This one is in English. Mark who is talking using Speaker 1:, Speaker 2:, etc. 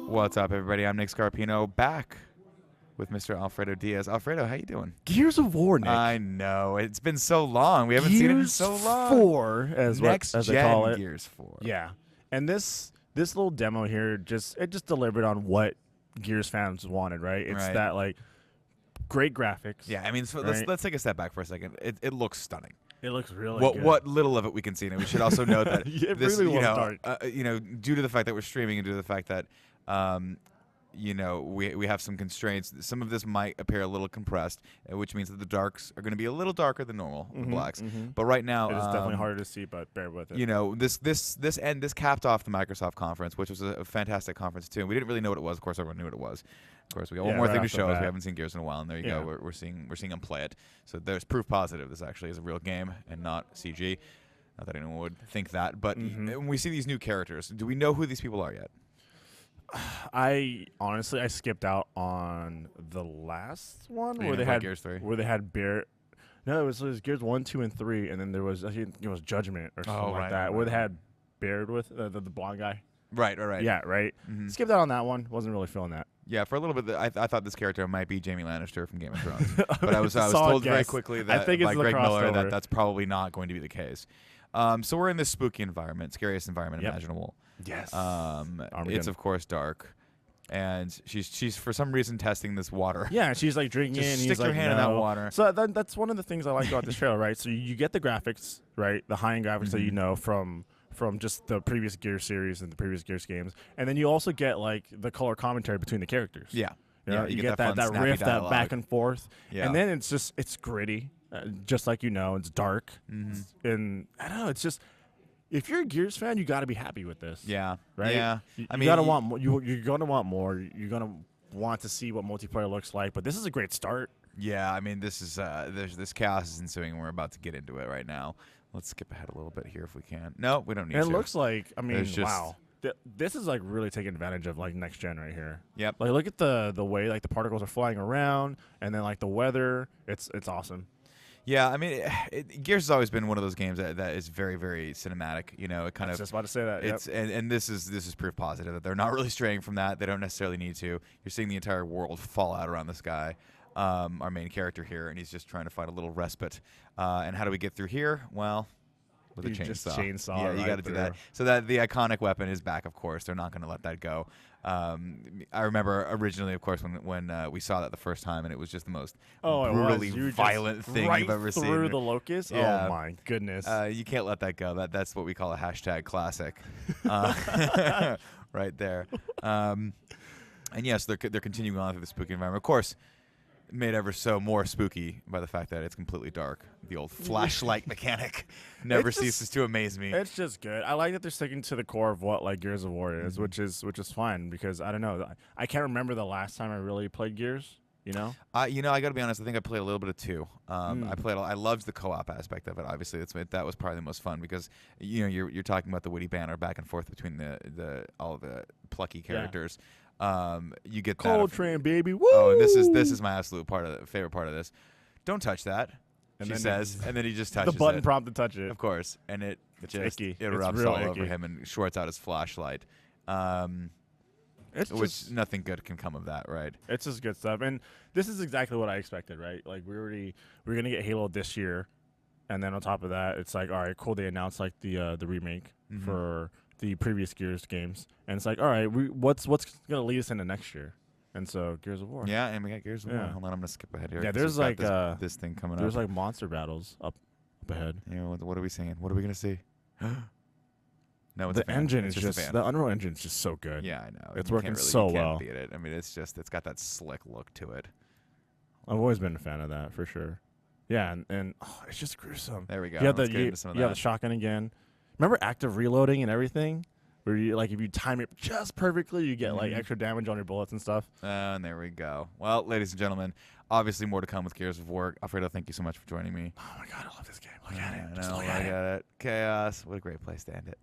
Speaker 1: What's up, everybody? I'm Nick Scarpino, back with Mr. Alfredo Diaz. Alfredo, how you doing?
Speaker 2: Gears of War, Nick.
Speaker 1: I know. It's been so long. We haven't seen it in so long.
Speaker 2: Gears 4, as they call it.
Speaker 1: Gears 4.
Speaker 2: Yeah. And this little demo here just delivered on what Gears fans wanted, right? It's that, like, great graphics.
Speaker 1: Yeah, I mean, so
Speaker 2: right?
Speaker 1: let's take a step back for a second. It looks stunning.
Speaker 2: It looks really good.
Speaker 1: What little of it we can see. And we should also note that this,
Speaker 2: really
Speaker 1: you
Speaker 2: was
Speaker 1: know, due to the fact that we're streaming and due to the fact that you know, we have some constraints. Some of this might appear a little compressed, which means that the darks are going to be a little darker than normal, the blacks. But right now,
Speaker 2: it is definitely harder to see, but bear with it.
Speaker 1: You know, this capped off the Microsoft conference, which was a fantastic conference too. We didn't really know what it was. Of course, everyone knew what it was. Of course, we got one more thing to show us. We haven't seen Gears in a while, and there you go. We're seeing them play it. So there's proof positive this actually is a real game and not CG. Not that anyone would think that, but when we see these new characters, do we know who these people are yet?
Speaker 2: I honestly skipped out on the last one
Speaker 1: where they had Gears 3,
Speaker 2: where they had Bear. No, it was Gears 1, 2, and 3, and then there was, I think it was Judgment or something like that, where they had Baird with the blonde guy.
Speaker 1: Right.
Speaker 2: Yeah, right. Skipped out on that one. Wasn't really feeling that.
Speaker 1: Yeah, for a little bit, I thought this character might be Jaime Lannister from Game of Thrones, but I was told very quickly that by Greg Miller that that's probably not going to be the case. So we're in this spooky environment, scariest environment imaginable.
Speaker 2: Yes.
Speaker 1: It's of course dark, and she's for some reason testing this water.
Speaker 2: Yeah, she's like drinking.
Speaker 1: Just
Speaker 2: and
Speaker 1: stick your hand in that water.
Speaker 2: So that's one of the things I like about this trailer, right? So you get the graphics, right? The high-end graphics that you know from just the previous Gears series and the previous Gears games, and then you also get like the color commentary between the characters.
Speaker 1: Yeah.
Speaker 2: You get that riff, that back and forth, and then it's gritty, just like it's dark, and I don't know, it's just. If you're a Gears fan, you got to be happy with this.
Speaker 1: Yeah.
Speaker 2: Right?
Speaker 1: Yeah.
Speaker 2: I mean, you're going to want more. You're going to want to see what multiplayer looks like. But this is a great start.
Speaker 1: Yeah. I mean, this is this chaos is ensuing, and we're about to get into it right now. Let's skip ahead a little bit here if we can. No, we don't need to.
Speaker 2: It looks like, I mean,
Speaker 1: just,
Speaker 2: wow. This is like really taking advantage of like next gen right here.
Speaker 1: Yep.
Speaker 2: Like look at the way like the particles are flying around, and then like the weather. It's awesome.
Speaker 1: Yeah, I mean, Gears has always been one of those games that is very, very cinematic. You know, it kind
Speaker 2: I was just about to say that.
Speaker 1: It's and this is proof positive that they're not really straying from that. They don't necessarily need to. You're seeing the entire world fall out around this guy, our main character here, and he's just trying to find a little respite. And how do we get through here? Well, with a chainsaw.
Speaker 2: Just chainsaw.
Speaker 1: Yeah, you got to do that. So that the iconic weapon is back. Of course, they're not going to let that go. I remember originally, of course, when we saw that the first time, and it was just the most brutally violent thing you've ever seen.
Speaker 2: Through the locust?
Speaker 1: Yeah.
Speaker 2: Oh, my goodness.
Speaker 1: You can't let that go. That's what we call a hashtag classic. Right there. And yes, they're continuing on through the spooky environment. Of course, made ever so more spooky by the fact that it's completely dark. The old flashlight mechanic never ceases to amaze me.
Speaker 2: It's just good. I like that they're sticking to the core of what like Gears of War is, which is fine because I don't know. I can't remember the last time I really played Gears. You know,
Speaker 1: I got to be honest. I think I played a little bit of 2. I loved the co-op aspect of it. Obviously, that was probably the most fun because you're talking about the witty banter back and forth between all the plucky characters. You get
Speaker 2: Cold Train, baby. Woo!
Speaker 1: Oh, and this is my absolute favorite part of this. Don't touch that, she says, and then he just touches
Speaker 2: the button prompt to touch it.
Speaker 1: Of course, and it
Speaker 2: icky.
Speaker 1: It rubs all over him and shorts out his flashlight. Which nothing good can come of that, right?
Speaker 2: It's just good stuff, and this is exactly what I expected, right? Like we're gonna get Halo this year, and then on top of that, it's like all right, cool. They announced like the remake for the previous Gears games, and it's like all right, what's gonna lead us into next year? And so Gears of War.
Speaker 1: Yeah, and we got Gears of War. Hold on, I'm gonna skip ahead here.
Speaker 2: Yeah, there's like
Speaker 1: this thing coming up.
Speaker 2: There's like monster battles up ahead.
Speaker 1: Yeah, what are we seeing? What are we gonna see? No,
Speaker 2: the engine is just the Unreal Engine is just so good.
Speaker 1: Yeah, I know.
Speaker 2: It's working so well.
Speaker 1: You can't beat it. I mean, it's got that slick look to it.
Speaker 2: I've always been a fan of that for sure. Yeah, and it's just gruesome.
Speaker 1: There we go.
Speaker 2: You have the shotgun again. Remember active reloading and everything, where you like if you time it just perfectly, you get like extra damage on your bullets and stuff.
Speaker 1: And there we go. Well, ladies and gentlemen, obviously more to come with Gears of War. Alfredo, thank you so much for joining me.
Speaker 2: Oh my God, I love this game. Look at it.
Speaker 1: Look at it. Chaos. What a great place to end it.